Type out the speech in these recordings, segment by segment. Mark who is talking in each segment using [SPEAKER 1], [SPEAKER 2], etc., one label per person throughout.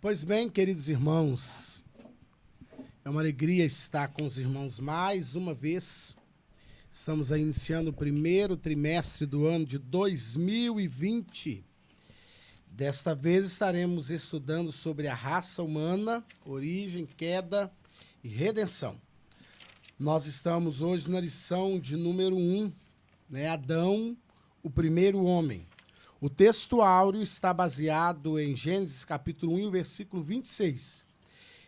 [SPEAKER 1] Pois bem, queridos irmãos, é uma alegria estar com os irmãos mais uma vez. Estamos aí iniciando o primeiro trimestre do ano de 2020. Desta vez estaremos estudando sobre a raça humana, origem, queda e redenção. Nós estamos hoje na lição de número 1, Adão, o primeiro homem. O texto áureo está baseado em Gênesis capítulo 1, versículo 26.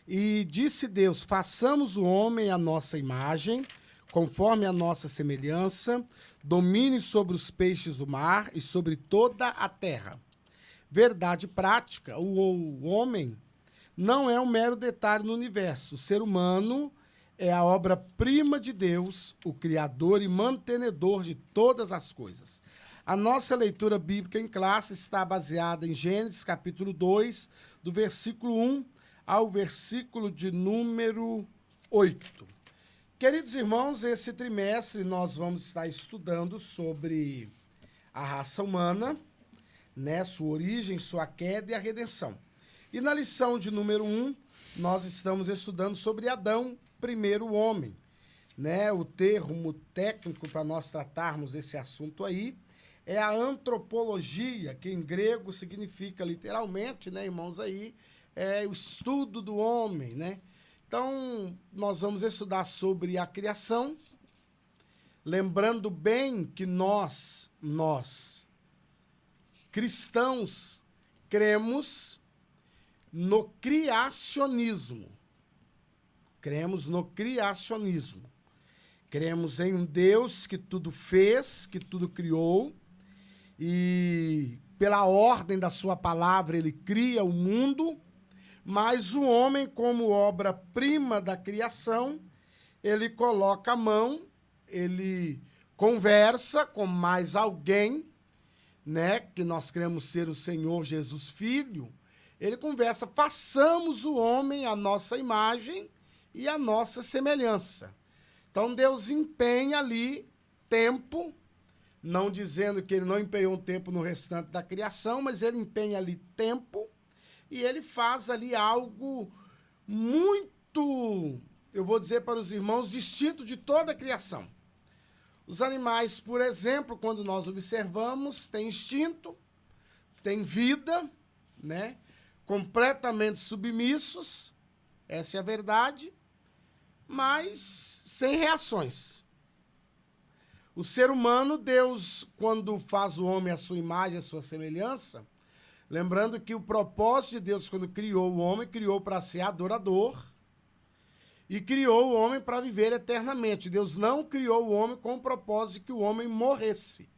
[SPEAKER 1] E disse Deus, façamos o homem à nossa imagem, conforme a nossa semelhança, domine sobre os peixes do mar e sobre toda a terra. Verdade prática, o homem não é um mero detalhe no universo. O ser humano é a obra-prima de Deus, o Criador e mantenedor de todas as coisas. A nossa leitura bíblica em classe está baseada em Gênesis capítulo 2, do versículo 1 ao versículo de número 8. Queridos irmãos, esse trimestre nós vamos estar estudando sobre a raça humana, sua origem, sua queda e a redenção. E na lição de número 1, nós estamos estudando sobre Adão, primeiro homem. O termo técnico para nós tratarmos esse assunto aí é a antropologia, que em grego significa literalmente, irmãos, aí, é o estudo do homem, Então, nós vamos estudar sobre a criação, lembrando bem que nós cristãos, cremos no criacionismo. Cremos no criacionismo. Cremos em um Deus que tudo fez, que tudo criou, e pela ordem da sua palavra ele cria o mundo, mas o homem, como obra-prima da criação, ele coloca a mão, ele conversa com mais alguém, que nós cremos ser o Senhor Jesus Filho. Ele conversa, façamos o homem à nossa imagem e à nossa semelhança. Então Deus empenha ali tempo, não dizendo que ele não empenhou um tempo no restante da criação, mas ele empenha ali tempo e ele faz ali algo muito, eu vou dizer para os irmãos, distinto de toda a criação. Os animais, por exemplo, quando nós observamos, têm instinto, têm vida, completamente submissos, essa é a verdade, mas sem reações. O ser humano, Deus, quando faz o homem à sua imagem, à sua semelhança, lembrando que o propósito de Deus, quando criou o homem, criou para ser adorador e criou o homem para viver eternamente. Deus não criou o homem com o propósito de que o homem morresse.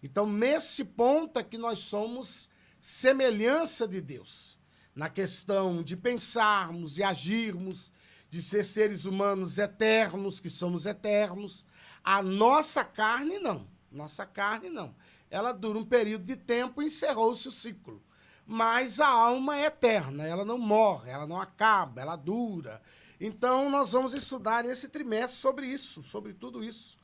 [SPEAKER 1] Então, nesse ponto é que nós somos semelhança de Deus, na questão de pensarmos e agirmos, de ser seres humanos eternos, que somos eternos. A nossa carne, não. Nossa carne, não. Ela dura um período de tempo e encerrou-se o ciclo. Mas a alma é eterna, ela não morre, ela não acaba, ela dura. Então, nós vamos estudar esse trimestre sobre isso, sobre tudo isso.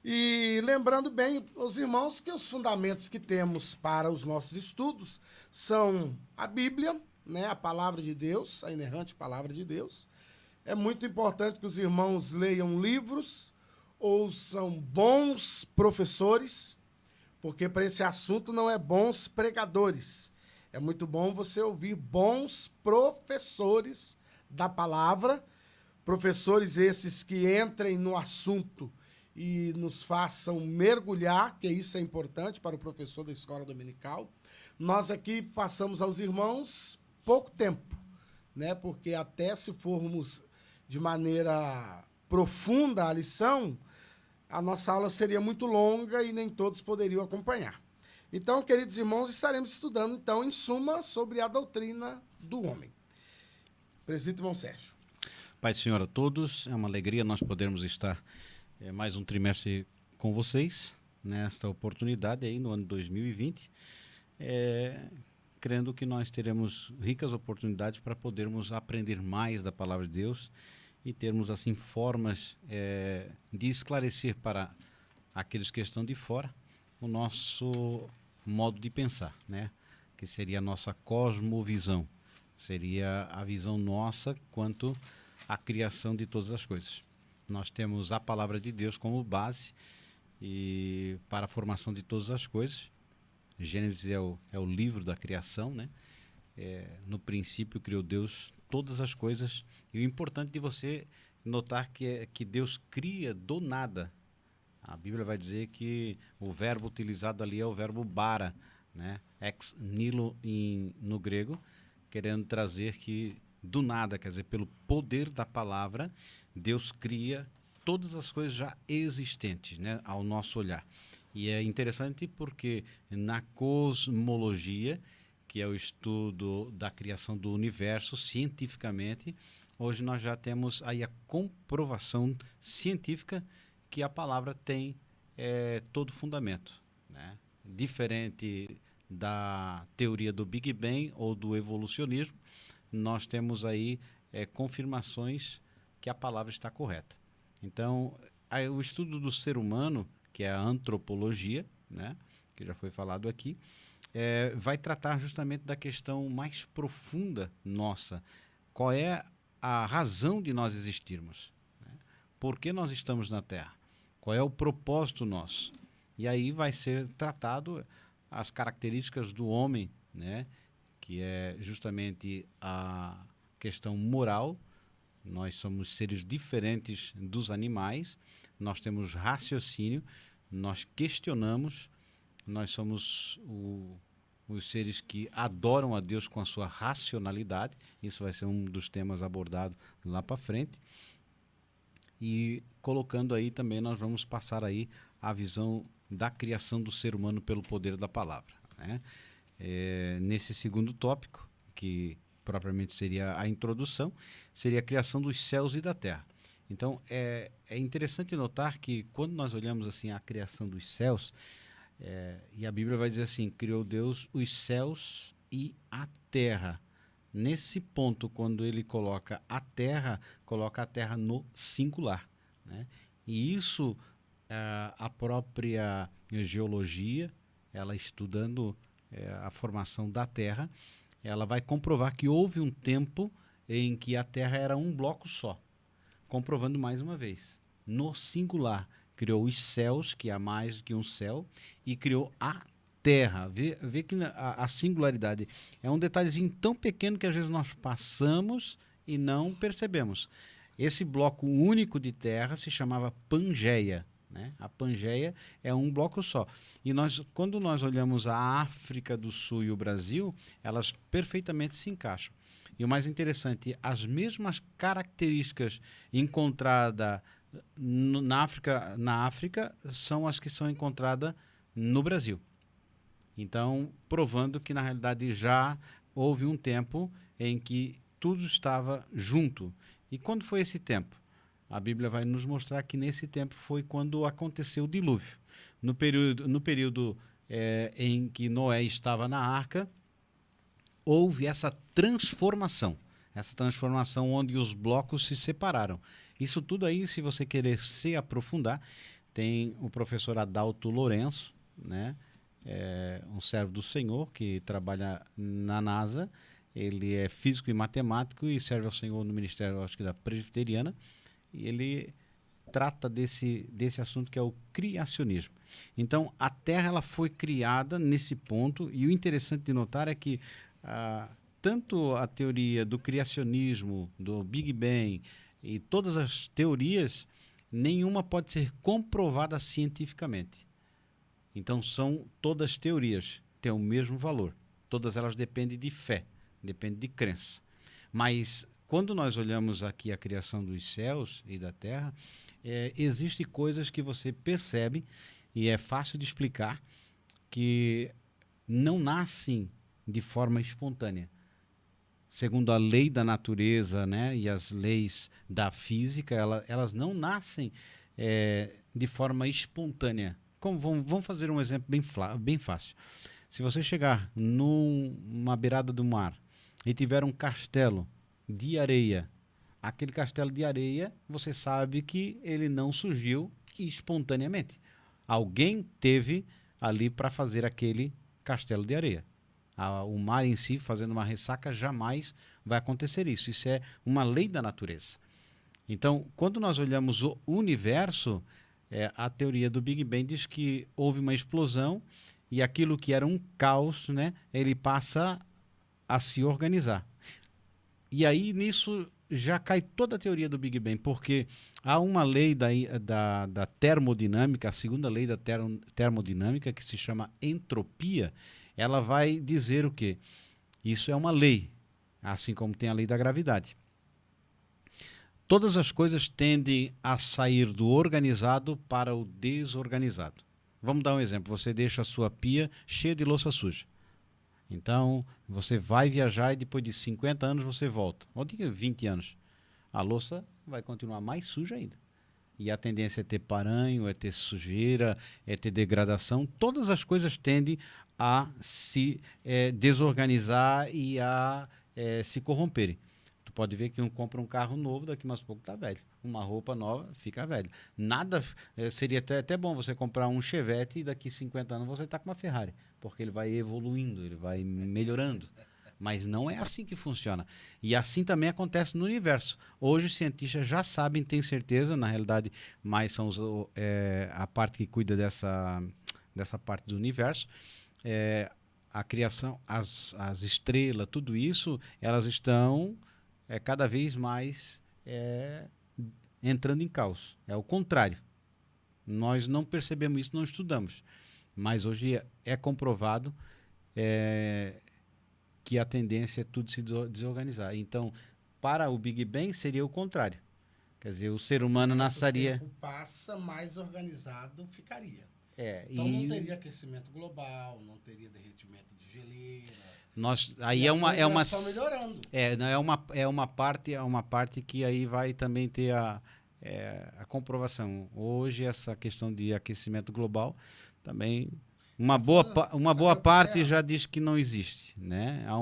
[SPEAKER 1] E lembrando bem, os irmãos, que os fundamentos que temos para os nossos estudos são a Bíblia, a palavra de Deus, a inerrante palavra de Deus. É muito importante que os irmãos leiam livros, ouçam bons professores, porque para esse assunto não é bons pregadores. É muito bom você ouvir bons professores da palavra, professores esses que entrem no assunto e nos façam mergulhar, que isso é importante para o professor da escola dominical. Nós aqui passamos aos irmãos pouco tempo, porque até se formos de maneira profunda a lição, a nossa aula seria muito longa e nem todos poderiam acompanhar. Então, queridos irmãos, estaremos estudando, então, em suma, sobre a doutrina do homem. Presbítero irmão Sérgio.
[SPEAKER 2] Pai e Senhor a todos, é uma alegria nós podermos estar mais um trimestre com vocês, nesta oportunidade aí no ano 2020, crendo que nós teremos ricas oportunidades para podermos aprender mais da palavra de Deus e termos, assim, formas de esclarecer para aqueles que estão de fora o nosso modo de pensar, que seria a nossa cosmovisão. Seria a visão nossa quanto à criação de todas as coisas. Nós temos a palavra de Deus como base e para a formação de todas as coisas. Gênesis é o livro da criação, né? No princípio criou Deus todas as coisas. E o importante de você notar que Deus cria do nada. A Bíblia vai dizer que o verbo utilizado ali é o verbo bara, né? Ex nihilo no grego, querendo trazer que do nada, quer dizer, pelo poder da palavra, Deus cria todas as coisas já existentes, né, ao nosso olhar. E é interessante porque na cosmologia, que é o estudo da criação do universo cientificamente, hoje nós já temos aí a comprovação científica que a palavra tem todo fundamento, né? Diferente da teoria do Big Bang ou do evolucionismo, nós temos aí confirmações que a palavra está correta. Então, o estudo do ser humano, que é a antropologia, né, que já foi falado aqui, vai tratar justamente da questão mais profunda nossa. Qual é a razão de nós existirmos? Né? Por que nós estamos na Terra? Qual é o propósito nosso? E aí vai ser tratado as características do homem, né, que é justamente a questão moral. Nós somos seres diferentes dos animais, nós temos raciocínio, nós questionamos, nós somos os seres que adoram a Deus com a sua racionalidade. Isso vai ser um dos temas abordados lá para frente. E colocando aí também, nós vamos passar aí a visão da criação do ser humano pelo poder da palavra, né? Nesse segundo tópico, que propriamente seria a introdução, seria a criação dos céus e da terra. Então, é interessante notar que quando nós olhamos assim a criação dos céus, e a Bíblia vai dizer assim, criou Deus os céus e a terra. Nesse ponto, quando ele coloca a terra no singular, né? E isso, a própria geologia, ela estudando a formação da terra, ela vai comprovar que houve um tempo em que a terra era um bloco só. Comprovando mais uma vez, no singular, criou os céus, que há mais do que um céu, e criou a terra. Vê que a singularidade é um detalhezinho tão pequeno que às vezes nós passamos e não percebemos. Esse bloco único de terra se chamava Pangeia, né? A Pangeia é um bloco só. E quando nós olhamos a África do Sul e o Brasil, elas perfeitamente se encaixam. E o mais interessante, as mesmas características encontradas na África são as que são encontradas no Brasil. Então, provando que na realidade já houve um tempo em que tudo estava junto. E quando foi esse tempo? A Bíblia vai nos mostrar que nesse tempo foi quando aconteceu o dilúvio. No período em que Noé estava na arca, houve essa transformação onde os blocos se separaram. Isso tudo aí, se você querer se aprofundar, tem o professor Adalto Lourenço, né? Um servo do Senhor que trabalha na NASA. Ele é físico e matemático e serve ao Senhor no ministério, acho que da Presbiteriana. E ele trata desse assunto que é o criacionismo. Então, a Terra ela foi criada nesse ponto, e o interessante de notar é que tanto a teoria do criacionismo, do Big Bang e todas as teorias, nenhuma pode ser comprovada cientificamente. Então, são todas teorias, têm o mesmo valor. Todas elas dependem de fé, dependem de crença. Mas quando nós olhamos aqui a criação dos céus e da terra, existem coisas que você percebe, e é fácil de explicar, que não nascem de forma espontânea. Segundo a lei da natureza, né, e as leis da física, elas não nascem de forma espontânea. Vamos fazer um exemplo bem fácil. Se você chegar numa beirada do mar e tiver um castelo de areia, aquele castelo de areia, você sabe que ele não surgiu espontaneamente. Alguém teve ali para fazer aquele castelo de areia. O mar em si, fazendo uma ressaca, jamais vai acontecer isso. Isso é uma lei da natureza. Então, quando nós olhamos o universo, a teoria do Big Bang diz que houve uma explosão e aquilo que era um caos, né, ele passa a se organizar. E aí, nisso, já cai toda a teoria do Big Bang, porque há uma lei da termodinâmica, a segunda lei da termodinâmica, que se chama entropia. Ela vai dizer o quê? Isso é uma lei, assim como tem a lei da gravidade. Todas as coisas tendem a sair do organizado para o desorganizado. Vamos dar um exemplo. Você deixa a sua pia cheia de louça suja. Então, você vai viajar e depois de 50 anos você volta. Ou de 20 anos. A louça vai continuar mais suja ainda. E a tendência é ter paranho, é ter sujeira, é ter degradação. Todas as coisas tendem a se desorganizar e a se corromperem. Tu pode ver que compra um carro novo, daqui a pouco está velho. Uma roupa nova, fica velho. Nada, seria até bom você comprar um Chevette e daqui 50 anos você está com uma Ferrari, porque ele vai evoluindo, ele vai melhorando. Mas não é assim que funciona. E assim também acontece no universo. Hoje os cientistas já sabem, têm certeza, na realidade, mais são a parte que cuida dessa parte do universo. A criação, as estrelas, tudo isso, elas estão cada vez mais entrando em caos. É o contrário. Nós não percebemos isso, não estudamos. Mas hoje é comprovado que a tendência é tudo se desorganizar. Então, para o Big Bang seria o contrário. Quer dizer, o ser humano nasceria...
[SPEAKER 1] O tempo passa, mais organizado ficaria. Então não teria aquecimento global, não teria derretimento de geleira.
[SPEAKER 2] Aí é uma
[SPEAKER 1] só melhorando.
[SPEAKER 2] É uma parte que aí vai também ter a comprovação. Hoje essa questão de aquecimento global também uma boa parte já diz que não existe, né? Há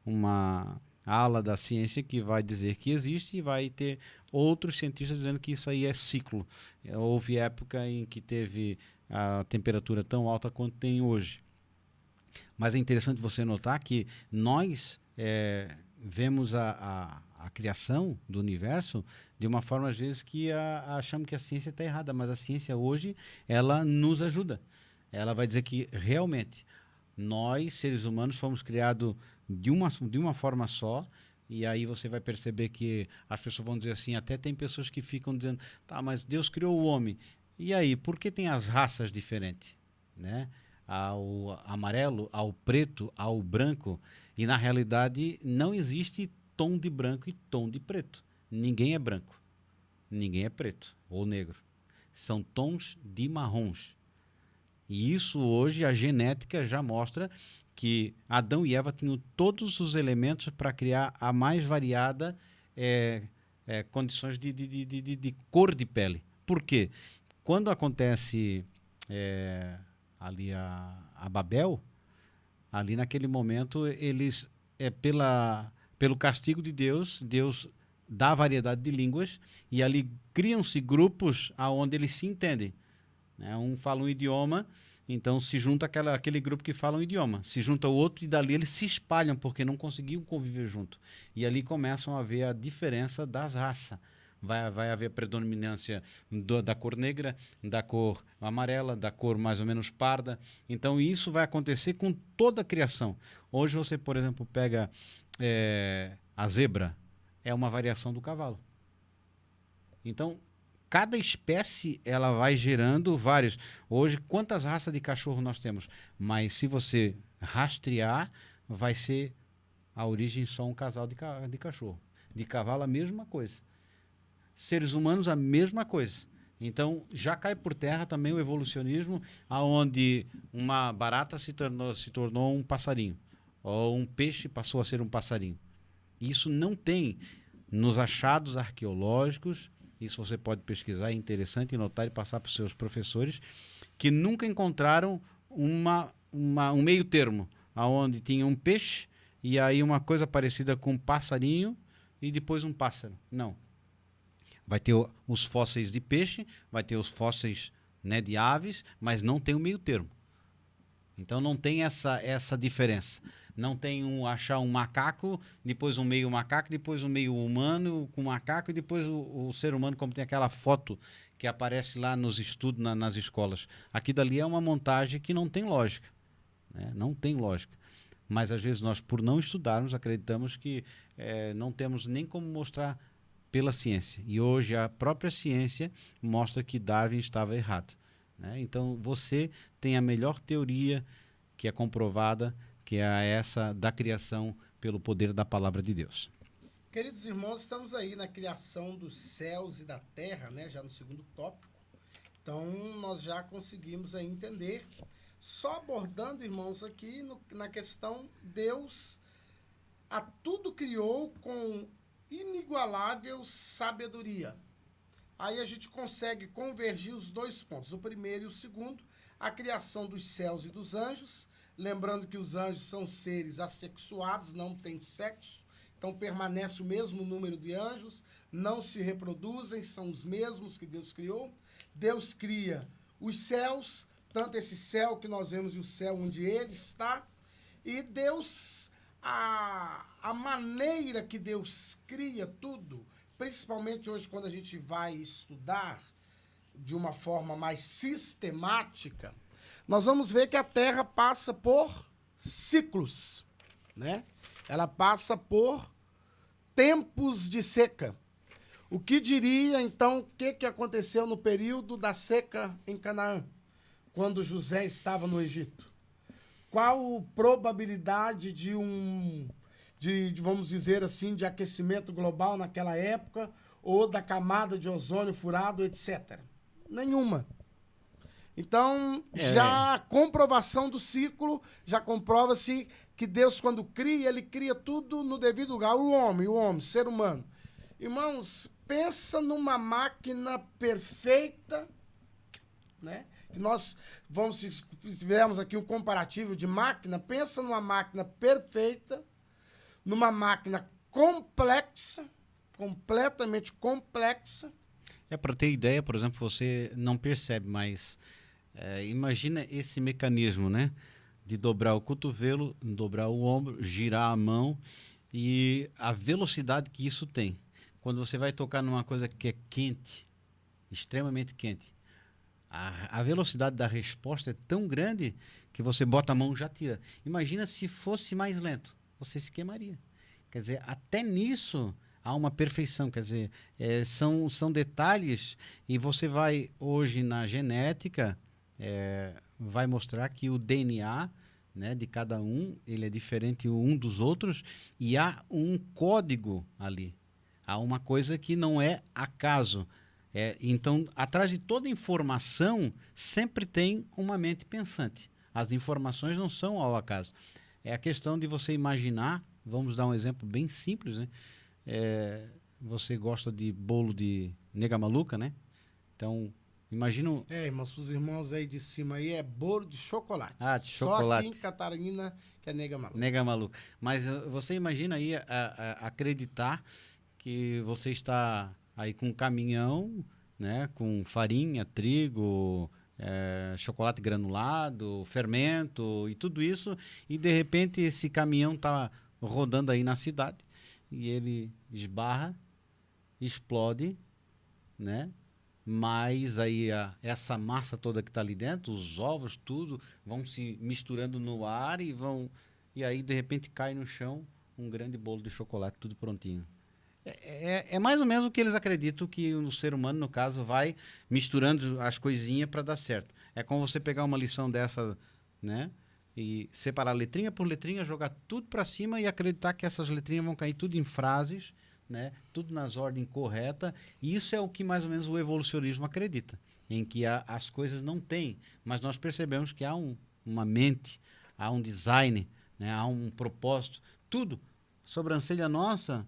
[SPEAKER 2] uma ala da ciência que vai dizer que existe e vai ter outros cientistas dizendo que isso aí é ciclo. Houve época em que teve a temperatura tão alta quanto tem hoje. Mas é interessante você notar que nós vemos a criação do universo de uma forma, às vezes, que achamos que a ciência está errada, mas a ciência hoje, ela nos ajuda. Ela vai dizer que, realmente, nós, seres humanos, fomos criados de uma forma só, e aí você vai perceber que as pessoas vão dizer assim, até tem pessoas que ficam dizendo, tá, mas Deus criou o homem. E aí, por que tem as raças diferentes? Né? Ao amarelo, ao preto, ao branco, e na realidade não existe tom de branco e tom de preto. Ninguém é branco, ninguém é preto ou negro. São tons de marrons. E isso hoje, a genética já mostra que Adão e Eva tinham todos os elementos para criar a mais variada condições de cor de pele. Por quê? Quando acontece ali a Babel, ali naquele momento, eles, pelo castigo de Deus, Deus dá variedade de línguas e ali criam-se grupos onde eles se entendem. Né? Um fala um idioma, então se junta aquele grupo que fala um idioma. Se junta o outro e dali eles se espalham porque não conseguiam conviver junto. E ali começam a ver a diferença das raças. Vai haver predominância da cor negra, da cor amarela, da cor mais ou menos parda. Então isso vai acontecer com toda a criação. Hoje você, por exemplo, pega a zebra, é uma variação do cavalo. Então, cada espécie ela vai gerando vários. Hoje, quantas raças de cachorro nós temos? Mas se você rastrear, vai ser a origem só um casal de cachorro. De cavalo, a mesma coisa. Seres humanos, a mesma coisa. Então, já cai por terra também o evolucionismo, onde uma barata se tornou um passarinho, ou um peixe passou a ser um passarinho. Isso não tem nos achados arqueológicos. Isso você pode pesquisar, é interessante notar e passar para os seus professores, que nunca encontraram um meio termo, onde tinha um peixe e aí uma coisa parecida com um passarinho e depois um pássaro. Não. Vai ter os fósseis de peixe, vai ter os fósseis, né, de aves, mas não tem o meio termo. Então não tem essa diferença. Não tem achar um macaco, depois um meio macaco, depois um meio humano com macaco e depois o ser humano, como tem aquela foto que aparece lá nos estudos, nas escolas. Aqui dali é uma montagem que não tem lógica, né? Não tem lógica. Mas às vezes nós, por não estudarmos, acreditamos que não temos nem como mostrar pela ciência. E hoje a própria ciência mostra que Darwin estava errado, né? Então você tem a melhor teoria que é comprovada, que é essa da criação pelo poder da palavra de Deus.
[SPEAKER 1] Queridos irmãos, estamos aí na criação dos céus e da terra, né? Já no segundo tópico. Então, nós já conseguimos aí entender. Só abordando, irmãos, aqui na questão, Deus a tudo criou com inigualável sabedoria. Aí a gente consegue convergir os dois pontos, o primeiro e o segundo, a criação dos céus e dos anjos, lembrando que os anjos são seres assexuados, não têm sexo, então permanece o mesmo número de anjos, não se reproduzem, são os mesmos que Deus criou. Deus cria os céus, tanto esse céu que nós vemos e o céu onde ele está, e Deus, a maneira que Deus cria tudo, principalmente hoje quando a gente vai estudar de uma forma mais sistemática, nós vamos ver que a Terra passa por ciclos, né? Ela passa por tempos de seca. O que diria, então, o que aconteceu no período da seca em Canaã, quando José estava no Egito? Qual a probabilidade vamos dizer assim, de aquecimento global naquela época, ou da camada de ozônio furado, etc.? Nenhuma. Então, já a comprovação do ciclo, já comprova-se que Deus, quando cria, ele cria tudo no devido lugar. O homem, ser humano. Irmãos, pensa numa máquina perfeita, né? Que nós se fizermos aqui um comparativo de máquina, pensa numa máquina perfeita, numa máquina complexa, completamente complexa.
[SPEAKER 2] Para ter ideia, por exemplo, você não percebe, mas imagina esse mecanismo, né? De dobrar o cotovelo, dobrar o ombro, girar a mão e a velocidade que isso tem. Quando você vai tocar numa coisa que é quente, extremamente quente, a velocidade da resposta é tão grande que você bota a mão e já tira. Imagina se fosse mais lento, você se queimaria. Quer dizer, até nisso há uma perfeição. Quer dizer, são detalhes, e você vai hoje na genética, vai mostrar que o DNA, né, de cada um, ele é diferente um dos outros, e há um código ali. Há uma coisa que não é acaso. Então, atrás de toda informação, sempre tem uma mente pensante. As informações não são ao acaso. É a questão de você imaginar, vamos dar um exemplo bem simples, né? Você gosta de bolo de nega maluca, né? Então, imagina...
[SPEAKER 1] irmãos, para os irmãos aí de cima aí, é bolo de chocolate.
[SPEAKER 2] Ah, de chocolate.
[SPEAKER 1] Só aqui em Catarina que é nega maluca.
[SPEAKER 2] Nega maluca. Mas você imagina aí acreditar que você está aí com um caminhão, né, com farinha, trigo, chocolate granulado, fermento e tudo isso, e de repente esse caminhão está rodando aí na cidade e ele esbarra, explode, né? Mas aí essa massa toda que está ali dentro, os ovos, tudo, vão se misturando no ar e aí de repente cai no chão um grande bolo de chocolate, tudo prontinho. É mais ou menos o que eles acreditam que o ser humano, no caso, vai misturando as coisinhas para dar certo. É como você pegar uma lição dessa, né? E separar letrinha por letrinha, jogar tudo para cima e acreditar que essas letrinhas vão cair tudo em frases, né? Tudo nas ordens corretas. E isso é o que mais ou menos o evolucionismo acredita, em que as coisas não têm, mas nós percebemos que há uma mente, há um design, né? Há um propósito. Tudo. Sobrancelha nossa...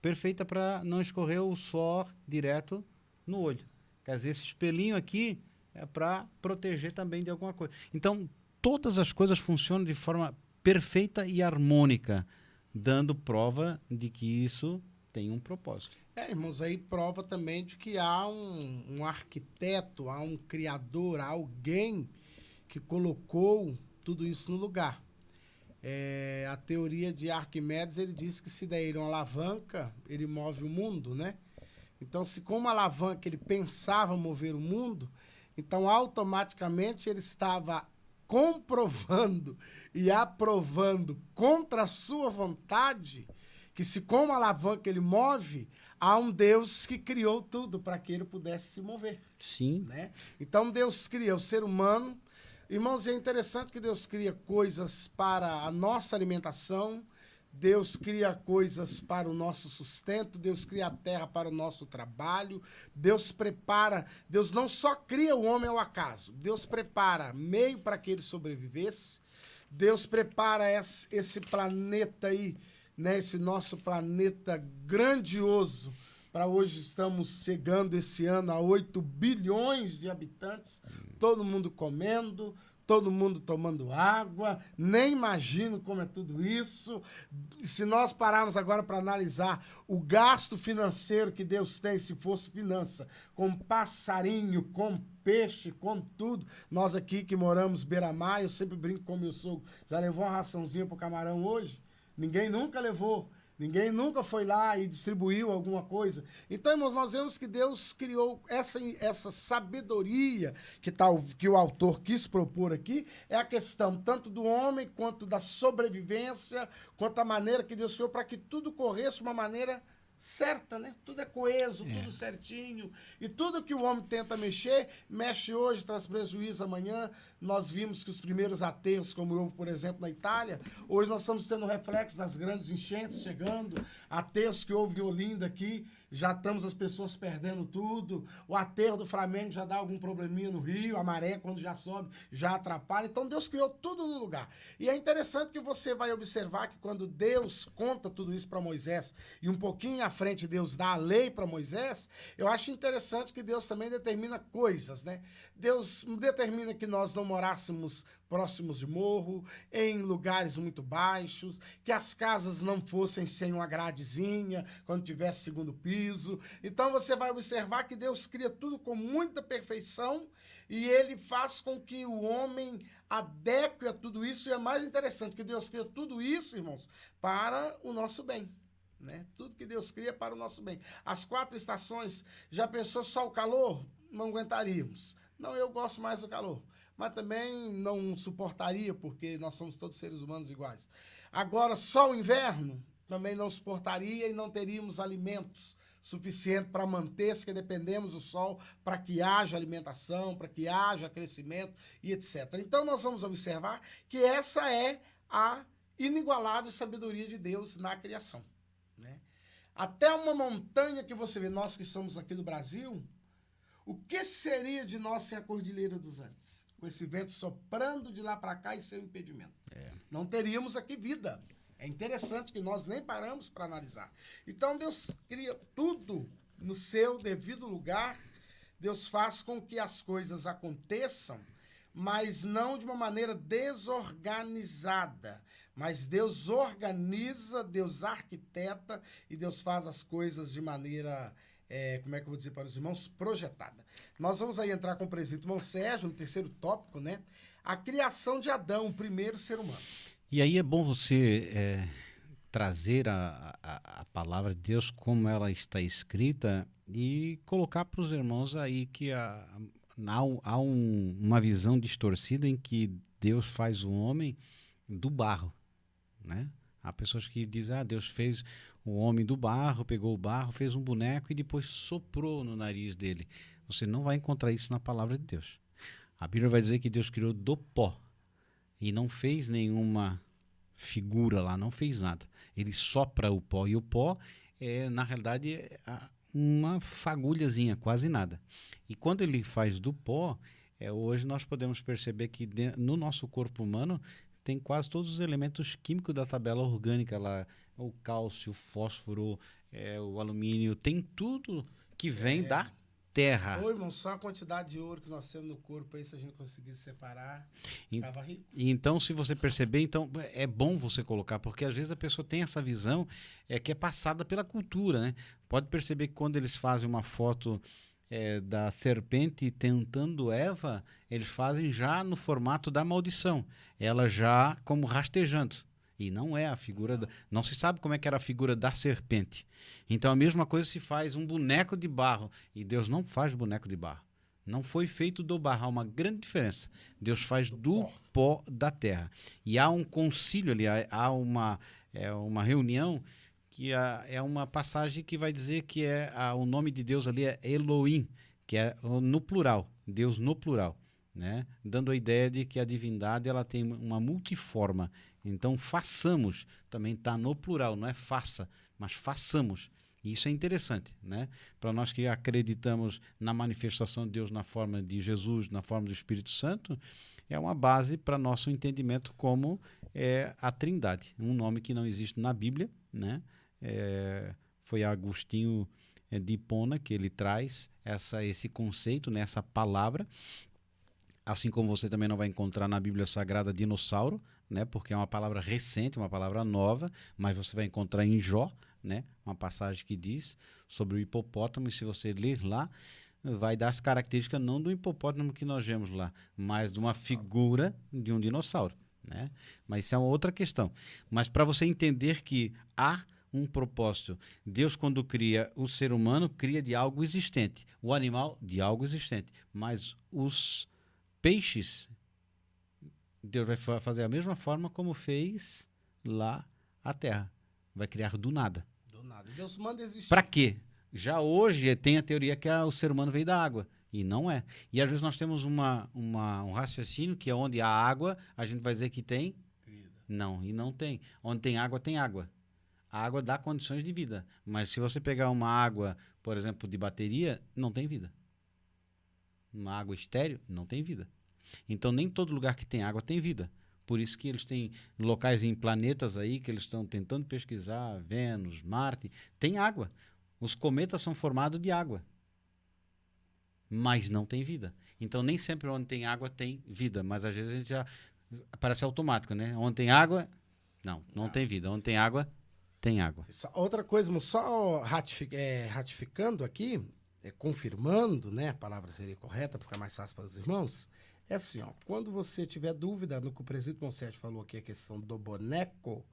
[SPEAKER 2] perfeita para não escorrer o suor direto no olho. Quer dizer, esse espelhinho aqui é para proteger também de alguma coisa. Então, todas as coisas funcionam de forma perfeita e harmônica, dando prova de que isso tem um propósito.
[SPEAKER 1] Irmãos, aí prova também de que há um arquiteto, há um criador, há alguém que colocou tudo isso no lugar. A teoria de Arquimedes, ele diz que se der uma alavanca, ele move o mundo, né? Então, se com uma alavanca ele pensava mover o mundo, então automaticamente ele estava comprovando e aprovando contra a sua vontade que se com uma alavanca ele move, há um Deus que criou tudo para que ele pudesse se mover.
[SPEAKER 2] Sim.
[SPEAKER 1] Né? Então Deus cria o ser humano. Irmãos, é interessante que Deus cria coisas para a nossa alimentação, Deus cria coisas para o nosso sustento, Deus cria a terra para o nosso trabalho, Deus prepara, Deus não só cria o homem ao acaso, Deus prepara meio para que ele sobrevivesse, Deus prepara esse planeta aí, né, esse nosso planeta grandioso, para hoje estamos chegando esse ano a 8 bilhões de habitantes, todo mundo comendo, todo mundo tomando água, nem imagino como é tudo isso. Se nós pararmos agora para analisar o gasto financeiro que Deus tem, se fosse finança, com passarinho, com peixe, com tudo, nós aqui que moramos beira-mar, eu sempre brinco com meu sogro, já levou uma raçãozinha pro camarão hoje? Ninguém nunca levou. Ninguém nunca foi lá e distribuiu alguma coisa. Então, irmãos, nós vemos que Deus criou essa sabedoria que o autor quis propor aqui, é a questão tanto do homem, quanto da sobrevivência, quanto a maneira que Deus criou para que tudo corresse de uma maneira certa, né? Tudo é coeso, tudo certinho. E tudo que o homem tenta mexer, mexe hoje, traz prejuízo amanhã. Nós vimos que os primeiros aterros, como houve, por exemplo, na Itália, hoje nós estamos tendo reflexo das grandes enchentes chegando, aterros que houve em Olinda aqui, já estamos as pessoas perdendo tudo, o aterro do Flamengo já dá algum probleminha no rio, a maré, quando já sobe, já atrapalha. Então, Deus criou tudo no lugar. E é interessante que você vai observar que quando Deus conta tudo isso para Moisés, e um pouquinho à frente Deus dá a lei para Moisés, eu acho interessante que Deus também determina coisas, né? Deus determina que nós não morássemos próximos de morro, em lugares muito baixos, que as casas não fossem sem uma gradezinha, quando tivesse segundo piso. Então você vai observar que Deus cria tudo com muita perfeição e ele faz com que o homem adeque a tudo isso. E é mais interessante que Deus cria tudo isso, irmãos, para o nosso bem. Né? Tudo que Deus cria para o nosso bem. As 4 estações, já pensou só o calor? Não aguentaríamos. Não, eu gosto mais do calor. Mas também não suportaria, porque nós somos todos seres humanos iguais. Agora, só o inverno também não suportaria e não teríamos alimentos suficientes para manter-se, que dependemos do sol para que haja alimentação, para que haja crescimento e etc. Então, nós vamos observar que essa é a inigualável sabedoria de Deus na criação. Né? Até uma montanha que você vê, nós que somos aqui do Brasil, o que seria de nós sem a Cordilheira dos Andes? Com esse vento soprando de lá para cá e sem impedimento. Não teríamos aqui vida. É interessante que nós nem paramos para analisar. Então, Deus cria tudo no seu devido lugar. Deus faz com que as coisas aconteçam, mas não de uma maneira desorganizada. Mas Deus organiza, Deus arquiteta e Deus faz as coisas de maneira... como é que eu vou dizer para os irmãos? Projetada. Nós vamos aí entrar com o presídio irmão Sérgio, no terceiro tópico, né? A criação de Adão, o primeiro ser humano.
[SPEAKER 2] E aí é bom você trazer a palavra de Deus como ela está escrita e colocar para os irmãos aí que há uma visão distorcida em que Deus faz o homem do barro, né? Há pessoas que dizem, Deus fez o homem do barro, pegou o barro, fez um boneco e depois soprou no nariz dele. Você não vai encontrar isso na palavra de Deus. A Bíblia vai dizer que Deus criou do pó e não fez nenhuma figura lá, não fez nada. Ele sopra o pó e o pó na realidade, uma fagulhazinha, quase nada. E quando ele faz do pó, hoje nós podemos perceber que no nosso corpo humano tem quase todos os elementos químicos da tabela orgânica lá, o cálcio, o fósforo, o alumínio, tem tudo que vem da terra.
[SPEAKER 1] Ô, irmão, só a quantidade de ouro que nós temos no corpo aí, se a gente conseguisse separar, ficava rico.
[SPEAKER 2] Então, se você perceber, então é bom você colocar, porque às vezes a pessoa tem essa visão que é passada pela cultura, né? Pode perceber que quando eles fazem uma foto da serpente tentando Eva, eles fazem já no formato da maldição, ela já como rastejando. E não é a figura não se sabe como é que era a figura da serpente. Então a mesma coisa se faz um boneco de barro. E Deus não faz boneco de barro. Não foi feito do barro. Há uma grande diferença. Deus faz do pó da terra. E há um concílio ali, há uma reunião que é uma passagem que vai dizer que o nome de Deus ali é Elohim, que é no plural, Deus no plural, né? Dando a ideia de que a divindade ela tem uma multiforma. Então, façamos, também está no plural, não é faça, mas façamos. E isso é interessante, né? Para nós que acreditamos na manifestação de Deus na forma de Jesus, na forma do Espírito Santo, é uma base para nosso entendimento como é a Trindade, um nome que não existe na Bíblia, né? Foi Agostinho de Hipona que ele traz esse conceito, né? Essa palavra, assim como você também não vai encontrar na Bíblia Sagrada dinossauro, né? Porque é uma palavra recente, uma palavra nova, mas você vai encontrar em Jó, né? Uma passagem que diz sobre o hipopótamo, e se você ler lá, vai dar as características não do hipopótamo que nós vemos lá, mas de uma figura de um dinossauro, né? Mas isso é uma outra questão. Mas para você entender que há um propósito, Deus quando cria o ser humano, cria de algo existente, o animal de algo existente, mas os peixes, Deus vai fazer a mesma forma como fez lá a terra, vai criar do nada.
[SPEAKER 1] Do nada. Deus manda existir.
[SPEAKER 2] Para quê? Já hoje tem a teoria que o ser humano veio da água. E não é. E às vezes nós temos um raciocínio que é onde há água, a gente vai dizer que tem vida. Não, e não tem. Onde tem água, tem água. A água dá condições de vida. Mas se você pegar uma água, por exemplo, de bateria, não tem vida. Uma água estéril, não tem vida. Então nem todo lugar que tem água tem vida. Por isso que eles têm locais em planetas aí que eles estão tentando pesquisar, Vênus, Marte, tem água. Os cometas são formados de água, mas não tem vida. Então nem sempre onde tem água tem vida, mas às vezes a gente já parece automático, né? Onde tem água, não tem vida. Onde tem água, tem água.
[SPEAKER 1] Outra coisa, só ratificando aqui, confirmando, né? A palavra seria correta para ficar mais fácil para os irmãos. É assim, ó, quando você tiver dúvida no que o presbítero Monserrat falou aqui, a questão do boneco,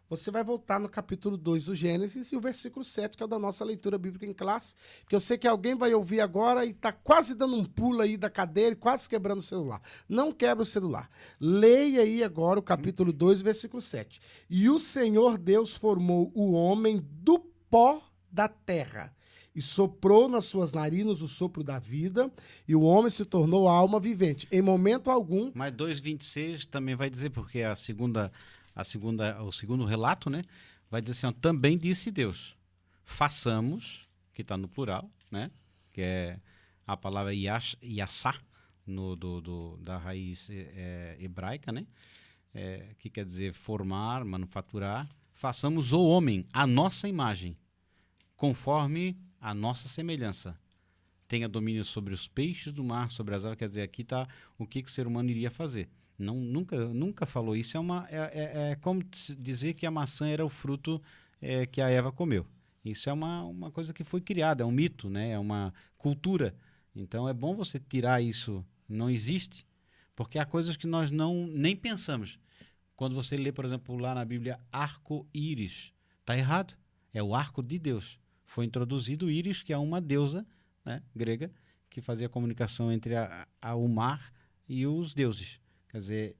[SPEAKER 1] você vai voltar no capítulo 2 do Gênesis e o versículo 7, que é o da nossa leitura bíblica em classe, porque eu sei que alguém vai ouvir agora e está quase dando um pulo aí da cadeira e quase quebrando o celular. Não quebra o celular. Leia aí agora o capítulo 2, versículo 7. E o Senhor Deus formou o homem do pó da terra e soprou nas suas narinas o sopro da vida, e o homem se tornou alma vivente. Em momento algum...
[SPEAKER 2] Mas 2,26 também vai dizer, porque o segundo relato, né, vai dizer assim, ó, também disse Deus, façamos, que está no plural, né, que é a palavra yassá, da raiz hebraica, né, que quer dizer formar, manufaturar, façamos o homem, a nossa imagem, conforme a nossa semelhança. Tenha domínio sobre os peixes do mar, sobre as aves, quer dizer, aqui está o que o ser humano iria fazer. Nunca falou isso. É como dizer que a maçã era o fruto que a Eva comeu. Isso é uma coisa que foi criada, é um mito, né? É uma cultura. Então é bom você tirar isso. Não existe, porque há coisas que nós nem pensamos. Quando você lê, por exemplo, lá na Bíblia, arco-íris, está errado. É o arco de Deus. Foi introduzido o íris, que é uma deusa, né, grega, que fazia comunicação entre o mar e os deuses. Quer dizer,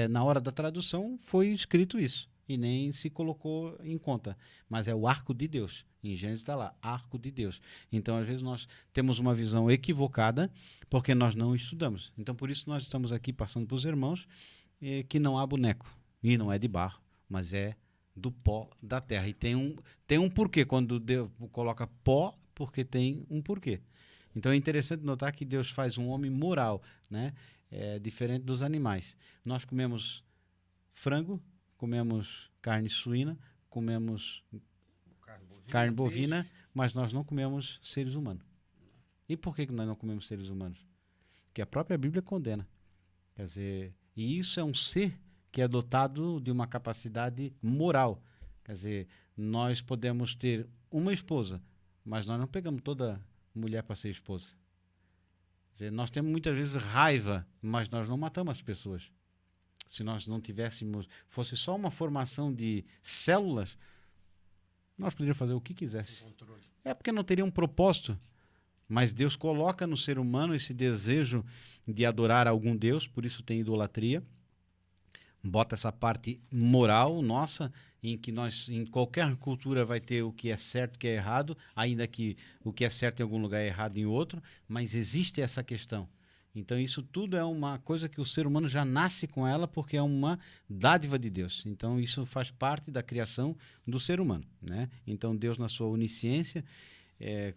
[SPEAKER 2] na hora da tradução foi escrito isso e nem se colocou em conta. Mas é o arco de Deus. Em Gênesis está lá, arco de Deus. Então, às vezes, nós temos uma visão equivocada porque nós não estudamos. Então, por isso, nós estamos aqui passando para os irmãos que não há boneco. E não é de barro, mas é do pó da terra. E tem um porquê. Quando Deus coloca pó, porque tem um porquê. Então, é interessante notar que Deus faz um homem moral, né? Diferente dos animais. Nós comemos frango, comemos carne suína, comemos carne bovina, mas nós não comemos seres humanos. E por que nós não comemos seres humanos? Porque a própria Bíblia condena. Quer dizer, e isso é um ser que é dotado de uma capacidade moral. Quer dizer, nós podemos ter uma esposa, mas nós não pegamos toda mulher para ser esposa. Quer dizer, nós temos muitas vezes raiva, mas nós não matamos as pessoas. se nós não tivéssemos, fosse só uma formação de células, nós poderíamos fazer o que quisesse. É porque não teria um propósito. Mas Deus coloca no ser humano esse desejo de adorar algum Deus, por isso tem idolatria. Bota essa parte moral nossa, em que nós, em qualquer cultura, vai ter o que é certo e o que é errado, ainda que o que é certo em algum lugar é errado em outro, mas existe essa questão. Então isso tudo é uma coisa que o ser humano já nasce com ela, porque é uma dádiva de Deus. Então isso faz parte da criação do ser humano, né? Então Deus, na sua onisciência,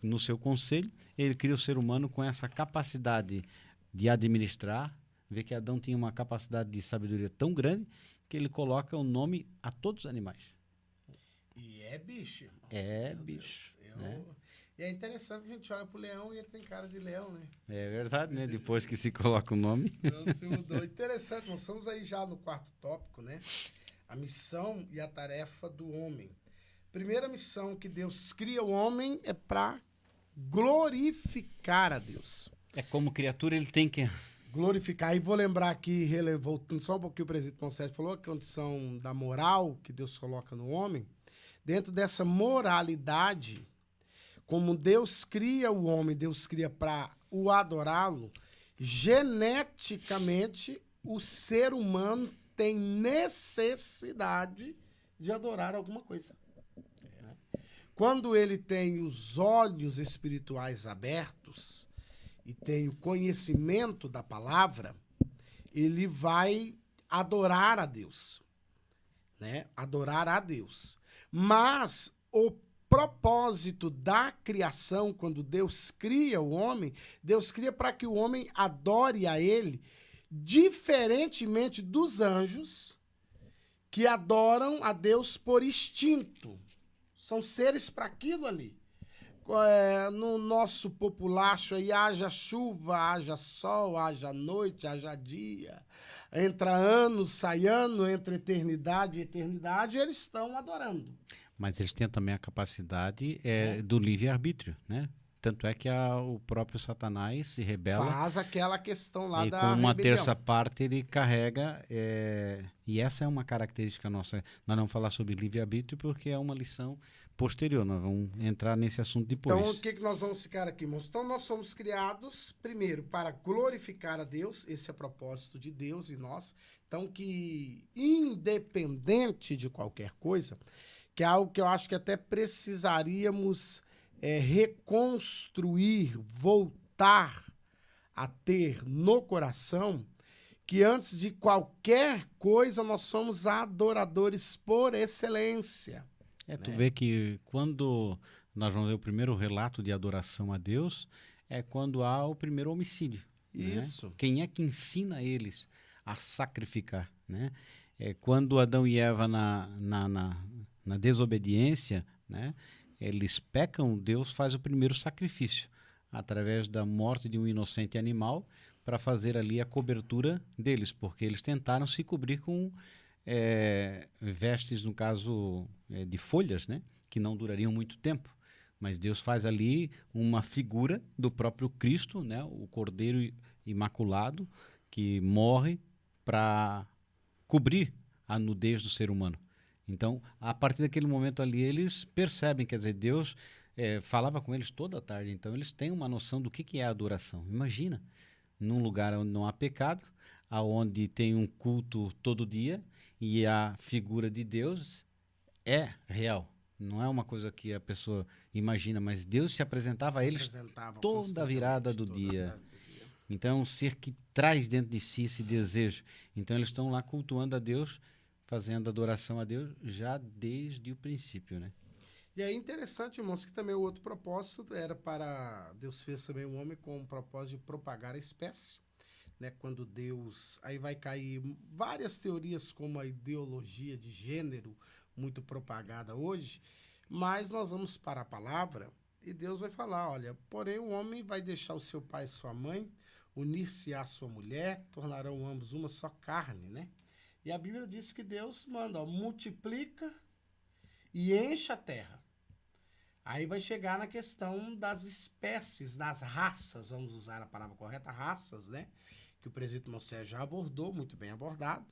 [SPEAKER 2] no seu conselho, ele cria o ser humano com essa capacidade de administrar. Vê que Adão tinha uma capacidade de sabedoria tão grande que ele coloca o nome a todos os animais.
[SPEAKER 1] E é bicho, irmão.
[SPEAKER 2] É bicho. Né?
[SPEAKER 1] E é interessante que a gente olha pro leão e ele tem cara de leão, né?
[SPEAKER 2] É verdade, né? Depois que se coloca o nome.
[SPEAKER 1] Não se mudou. Interessante, nós estamos aí já no quarto tópico, né? A missão e a tarefa do homem. Primeira missão que Deus cria o homem é para glorificar a Deus.
[SPEAKER 2] É como criatura, ele tem que
[SPEAKER 1] glorificar. E vou lembrar aqui, voltando só um pouquinho, o presidente Poncetti falou, a condição da moral que Deus coloca no homem. Dentro dessa moralidade, como Deus cria o homem, Deus cria para o adorá-lo, geneticamente o ser humano tem necessidade de adorar alguma coisa. Quando ele tem os olhos espirituais abertos e tem o conhecimento da palavra, ele vai adorar a Deus, né? Adorar a Deus. Mas o propósito da criação, quando Deus cria o homem, Deus cria para que o homem adore a ele, diferentemente dos anjos, que adoram a Deus por instinto. São seres para aquilo ali. No nosso populacho aí, haja chuva, haja sol, haja noite, haja dia. Entra ano, sai ano, entre eternidade e eternidade, eles estão adorando.
[SPEAKER 2] Mas eles têm também a capacidade do livre-arbítrio, né? Tanto é que o próprio Satanás se rebela.
[SPEAKER 1] Faz aquela questão lá
[SPEAKER 2] e
[SPEAKER 1] da
[SPEAKER 2] com uma
[SPEAKER 1] rebelião.
[SPEAKER 2] terça parte ele carrega. E essa é uma característica nossa. Nós não falar sobre livre-arbítrio porque é uma lição posterior. Nós vamos entrar nesse assunto depois.
[SPEAKER 1] Então, o que nós vamos ficar aqui, irmãos? Então, nós somos criados, primeiro, para glorificar a Deus. Esse é o propósito de Deus em nós. Então, que independente de qualquer coisa, que é algo que eu acho que até precisaríamos reconstruir, voltar a ter no coração, que antes de qualquer coisa nós somos adoradores por excelência.
[SPEAKER 2] Tu vê que quando nós vamos ver o primeiro relato de adoração a Deus, é quando há o primeiro homicídio.
[SPEAKER 1] Isso.
[SPEAKER 2] Né? Quem é que ensina eles a sacrificar? Né? Quando Adão e Eva na desobediência, né? Eles pecam, Deus faz o primeiro sacrifício, através da morte de um inocente animal, para fazer ali a cobertura deles, porque eles tentaram se cobrir com vestes, no caso, de folhas, né? Que não durariam muito tempo. Mas Deus faz ali uma figura do próprio Cristo, né? O Cordeiro Imaculado, que morre para cobrir a nudez do ser humano. Então, a partir daquele momento ali, eles percebem, quer dizer, Deus falava com eles toda a tarde, então eles têm uma noção do que é a adoração. Imagina, num lugar onde não há pecado, aonde tem um culto todo dia, e a figura de Deus é real. Não é uma coisa que a pessoa imagina, mas Deus se apresentava a eles toda a virada do dia. Então, é um ser que traz dentro de si esse desejo. Então, eles estão lá cultuando a Deus, fazendo adoração a Deus já desde o princípio, né?
[SPEAKER 1] E é interessante, irmãos, que também o outro propósito era para... Deus fez também o homem com o propósito de propagar a espécie, né? Quando Deus... Aí vai cair várias teorias, como a ideologia de gênero, muito propagada hoje, mas nós vamos para a palavra e Deus vai falar, olha, porém o homem vai deixar o seu pai e sua mãe, unir-se à sua mulher, tornarão ambos uma só carne, né? E a Bíblia diz que Deus manda, ó, multiplica e enche a terra. Aí vai chegar na questão das espécies, das raças, vamos usar a palavra correta, raças, né? Que o presidente Moisés já abordou, muito bem abordado.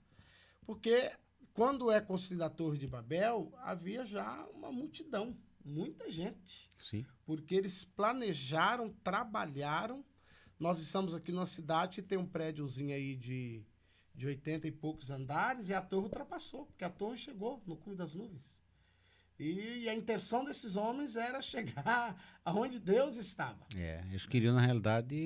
[SPEAKER 1] Porque quando é construída a Torre de Babel, havia já uma multidão, muita gente.
[SPEAKER 2] Sim.
[SPEAKER 1] Porque eles planejaram, trabalharam. Nós estamos aqui numa cidade que tem um prédiozinho aí de 80 e poucos andares e a torre ultrapassou, porque a torre chegou no cume das nuvens. E a intenção desses homens era chegar aonde Deus estava.
[SPEAKER 2] Eles queriam, na realidade,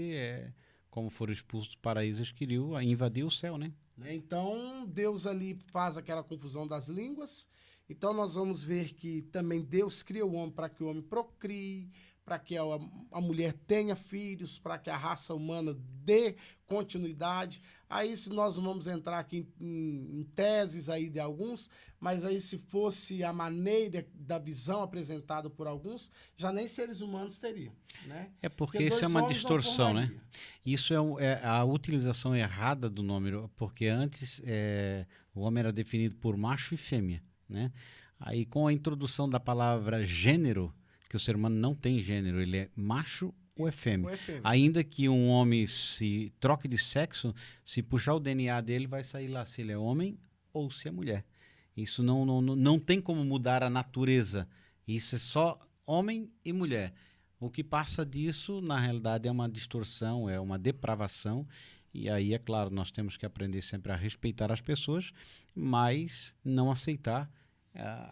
[SPEAKER 2] como foram expulsos do paraíso, eles queriam invadir o céu, né?
[SPEAKER 1] Então, Deus ali faz aquela confusão das línguas. Então, nós vamos ver que também Deus cria o homem para que o homem procrie, para que a mulher tenha filhos, para que a raça humana dê continuidade. Aí, se nós vamos entrar aqui em teses aí de alguns, mas aí se fosse a maneira da visão apresentada por alguns, já nem seres humanos teriam, né?
[SPEAKER 2] Porque isso é uma distorção, né? Isso é a utilização errada do nome, porque antes o homem era definido por macho e fêmea, né? Aí com a introdução da palavra gênero, que o ser humano não tem gênero, ele é macho ou é fêmea. Ainda que um homem se troque de sexo, se puxar o DNA dele, vai sair lá se ele é homem ou se é mulher. Isso não tem como mudar a natureza. Isso é só homem e mulher. O que passa disso, na realidade, é uma distorção, é uma depravação. E aí, é claro, nós temos que aprender sempre a respeitar as pessoas, mas não aceitar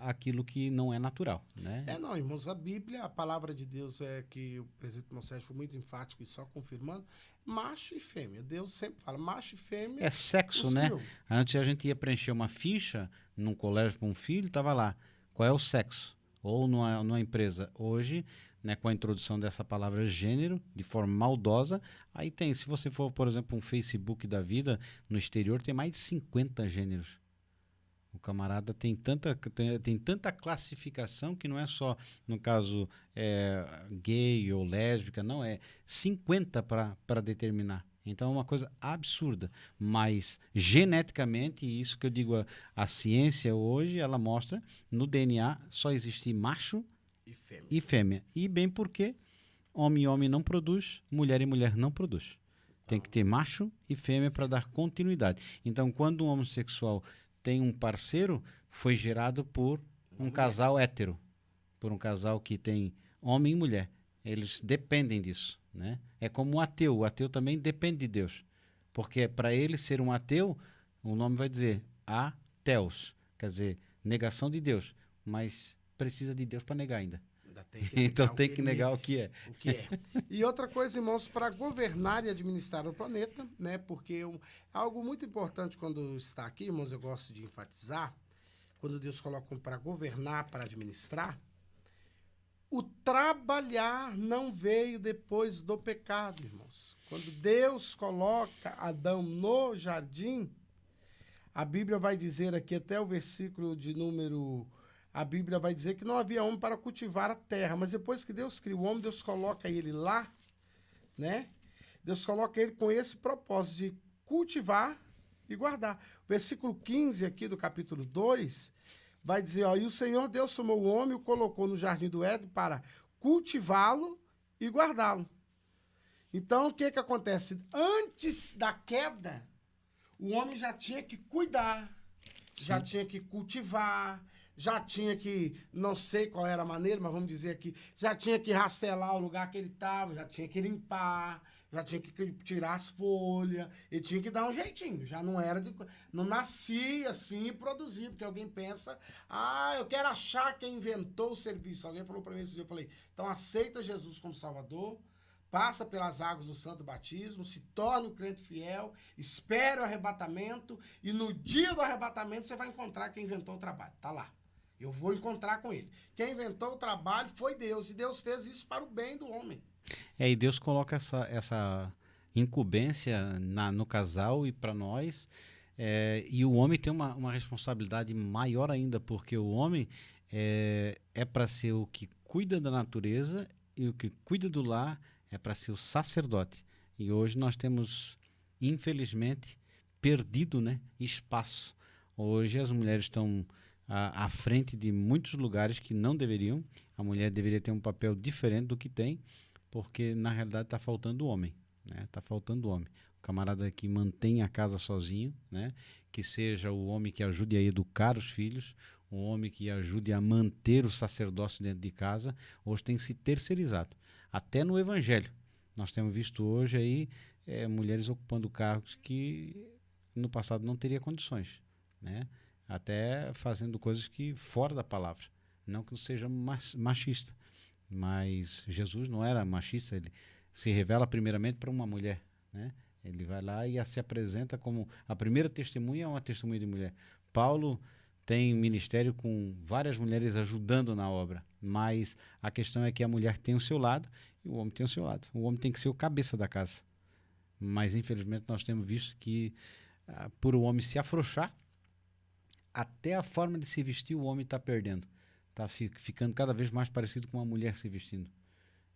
[SPEAKER 2] aquilo que não é natural, né?
[SPEAKER 1] Não, irmãos, a Bíblia, a palavra de Deus é que o presbítero Moisés foi muito enfático e só confirmando, macho e fêmea. Deus sempre fala macho e fêmea.
[SPEAKER 2] É sexo, né? Antes a gente ia preencher uma ficha num colégio para um filho, estava lá, qual é o sexo? Ou numa empresa. Hoje, né, com a introdução dessa palavra gênero, de forma maldosa, aí tem, se você for, por exemplo, um Facebook da vida, no exterior tem mais de 50 gêneros. O camarada tem tanta classificação que não é só, no caso, gay ou lésbica, não, é 50 para determinar. Então é uma coisa absurda. Mas geneticamente, e isso que eu digo, a ciência hoje, ela mostra, no DNA só existe macho e fêmea. E bem porque homem e homem não produz, mulher e mulher não produz. Tem que ter macho e fêmea para dar continuidade. Então, quando um homossexual tem um parceiro, foi gerado por um casal hétero, por um casal que tem homem e mulher. Eles dependem disso, né? É como um ateu. O ateu também depende de Deus. Porque para ele ser um ateu, o nome vai dizer ateus, quer dizer, negação de Deus. Mas precisa de Deus para negar ainda. Então tem que negar o que é.
[SPEAKER 1] E outra coisa, irmãos, para governar e administrar o planeta, né? Porque algo muito importante quando está aqui, irmãos, eu gosto de enfatizar, quando Deus coloca para governar, para administrar, o trabalhar não veio depois do pecado, irmãos. Quando Deus coloca Adão no jardim, a Bíblia vai dizer aqui até o versículo de número... A Bíblia vai dizer que não havia homem para cultivar a terra, mas depois que Deus cria o homem, Deus coloca ele lá, né? Deus coloca ele com esse propósito de cultivar e guardar. O versículo 15 aqui do capítulo 2 vai dizer, ó, e o Senhor Deus tomou o homem e o colocou no jardim do Éden para cultivá-lo e guardá-lo. Então, o que acontece? Antes da queda, o homem já tinha que cuidar, já tinha que cultivar, já tinha que, não sei qual era a maneira, mas vamos dizer aqui, já tinha que rastelar o lugar que ele estava, já tinha que limpar, já tinha que tirar as folhas, ele tinha que dar um jeitinho, já não era não nascia assim e produzia, porque alguém pensa, eu quero achar quem inventou o serviço. Alguém falou para mim esse dia, eu falei, então aceita Jesus como Salvador, passa pelas águas do santo batismo, se torne um crente fiel, espere o arrebatamento e no dia do arrebatamento você vai encontrar quem inventou o trabalho, tá lá. Eu vou encontrar com ele. Quem inventou o trabalho foi Deus, e Deus fez isso para o bem do homem.
[SPEAKER 2] E Deus coloca essa incumbência no casal e para nós, e o homem tem uma responsabilidade maior ainda, porque o homem é para ser o que cuida da natureza e o que cuida do lar é para ser o sacerdote. E hoje nós temos, infelizmente, perdido, né, espaço. Hoje as mulheres estão à frente de muitos lugares que não deveriam. A mulher deveria ter um papel diferente do que tem, porque na realidade está faltando o homem. né? Tá faltando homem. O camarada que mantém a casa sozinho, né? Que seja o homem que ajude a educar os filhos, o homem que ajude a manter o sacerdócio dentro de casa, hoje tem que se terceirizado. Até no evangelho. Nós temos visto hoje aí mulheres ocupando cargos que no passado não teria condições, né? Até fazendo coisas que fora da palavra. Não que não seja machista, mas Jesus não era machista, ele se revela primeiramente para uma mulher, né? Ele vai lá e se apresenta como a primeira testemunha, é uma testemunha de mulher. Paulo tem ministério com várias mulheres ajudando na obra, mas a questão é que a mulher tem o seu lado e o homem tem o seu lado. O homem tem que ser o cabeça da casa. Mas infelizmente nós temos visto que por o homem se afrouxar, até a forma de se vestir o homem está perdendo. Está ficando cada vez mais parecido com uma mulher se vestindo.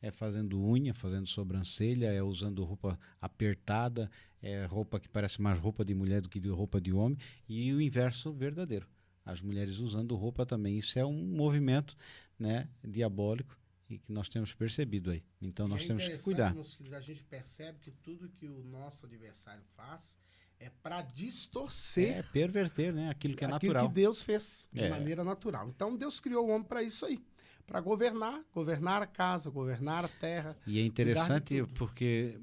[SPEAKER 2] É fazendo unha, fazendo sobrancelha, é usando roupa apertada, é roupa que parece mais roupa de mulher do que de roupa de homem, e o inverso verdadeiro. As mulheres usando roupa também. Isso é um movimento, né, diabólico e que nós temos percebido aí. Então nós temos que cuidar.
[SPEAKER 1] A gente percebe que tudo que o nosso adversário faz é para distorcer,
[SPEAKER 2] perverter, né, aquilo que é natural.
[SPEAKER 1] Aquilo que Deus fez de maneira natural. Então Deus criou o homem para isso aí, para governar a casa, governar a terra.
[SPEAKER 2] E é interessante porque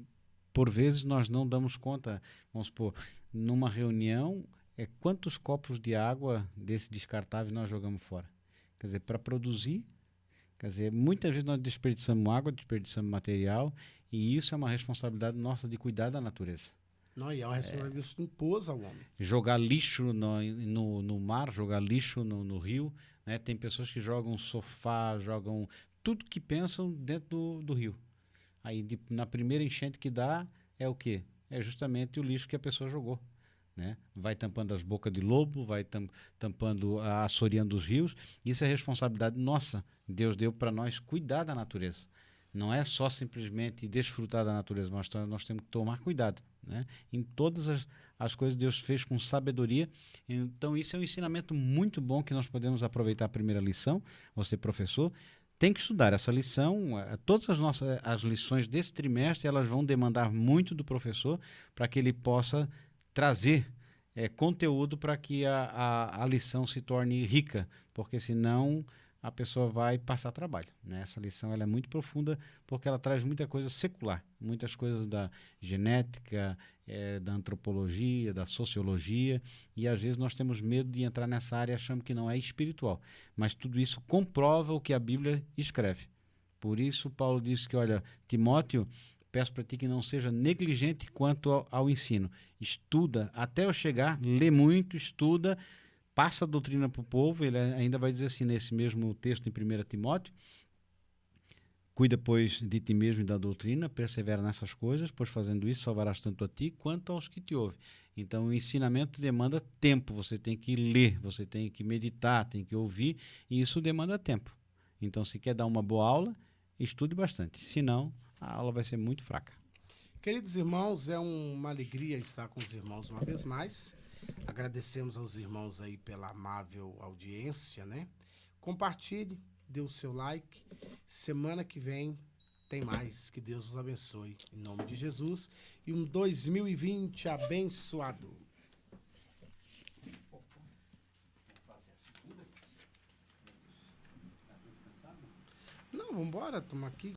[SPEAKER 2] por vezes nós não damos conta, vamos supor, numa reunião, quantos copos de água desse descartável nós jogamos fora? Quer dizer, para produzir, quer dizer, muitas vezes nós desperdiçamos água, desperdiçamos material, e isso é uma responsabilidade nossa de cuidar da natureza.
[SPEAKER 1] Não, e é uma responsabilidade que impôs ao homem.
[SPEAKER 2] Jogar lixo no mar, jogar lixo no rio, né? Tem pessoas que jogam sofá, jogam tudo que pensam dentro do rio. Aí na primeira enchente que dá, é o quê? É justamente o lixo que a pessoa jogou, né? Vai tampando as bocas de lobo, vai tampando, assoreando os rios. Isso é responsabilidade nossa. Deus deu para nós cuidar da natureza. Não é só simplesmente desfrutar da natureza, mas nós temos que tomar cuidado, né? Em todas as coisas Deus fez com sabedoria. Então isso é um ensinamento muito bom que nós podemos aproveitar. A primeira lição, você professor, tem que estudar essa lição. Todas as lições desse trimestre, elas vão demandar muito do professor para que ele possa trazer conteúdo para que a lição se torne rica, porque senão a pessoa vai passar trabalho, né? Essa lição ela é muito profunda porque ela traz muita coisa secular, muitas coisas da genética, da antropologia, da sociologia, e às vezes nós temos medo de entrar nessa área achando que não é espiritual, mas tudo isso comprova o que a Bíblia escreve. Por isso Paulo diz que, olha, Timóteo, peço para ti que não seja negligente quanto ao ensino. Estuda até eu chegar, lê muito, estuda, passa a doutrina para o povo. Ele ainda vai dizer assim nesse mesmo texto em 1 Timóteo: cuida, pois, de ti mesmo e da doutrina, persevera nessas coisas, pois fazendo isso salvarás tanto a ti quanto aos que te ouvem. Então o ensinamento demanda tempo, você tem que ler, você tem que meditar, tem que ouvir, e isso demanda tempo. Então se quer dar uma boa aula, estude bastante, senão a aula vai ser muito fraca.
[SPEAKER 1] Queridos irmãos, é uma alegria estar com os irmãos uma vez mais. Agradecemos aos irmãos aí pela amável audiência, né? Compartilhe, dê o seu like. Semana que vem tem mais. Que Deus os abençoe. Em nome de Jesus. E um 2020 abençoado. Não, vamos embora, estamos aqui.